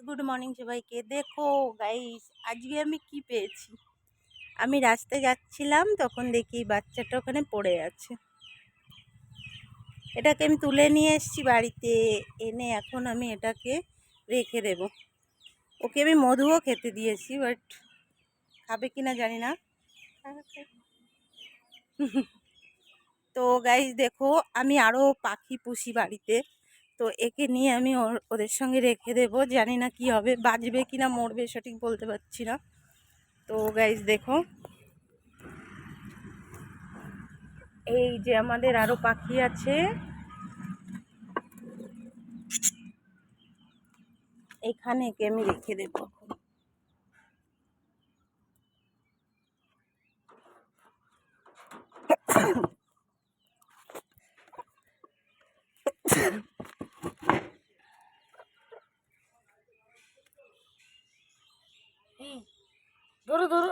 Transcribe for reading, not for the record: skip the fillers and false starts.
Good morning সবাইকে। দেখো guys, আজকে আমি কি পেয়েছি। আমি রাস্তায় যাচ্ছিলাম, তখন দেখি বাচ্চাটা ওখানে পড়ে আছে। এটাকে আমি তুলে নিয়ে এসেছি বাড়িতে এনে, এখন আমি এটাকে রেখে দেব। ওকে আমি মধুও খেতে দিয়েছি, বাট খাবে কিনা জানি না। তো গাইস দেখো, আমি আরও পাখি পুষি বাড়িতে, তো একে নিয়ে আমি ওদের সঙ্গে রেখে দেব। জানি না কি হবে, বাঁচবে কি না মরবে সঠিক বলতে পারছি না। তো গাইস দেখো, এই যে আমাদের আরো পাখি আছে, এখানে একে আমি রেখে দেব। ধরো ধরো।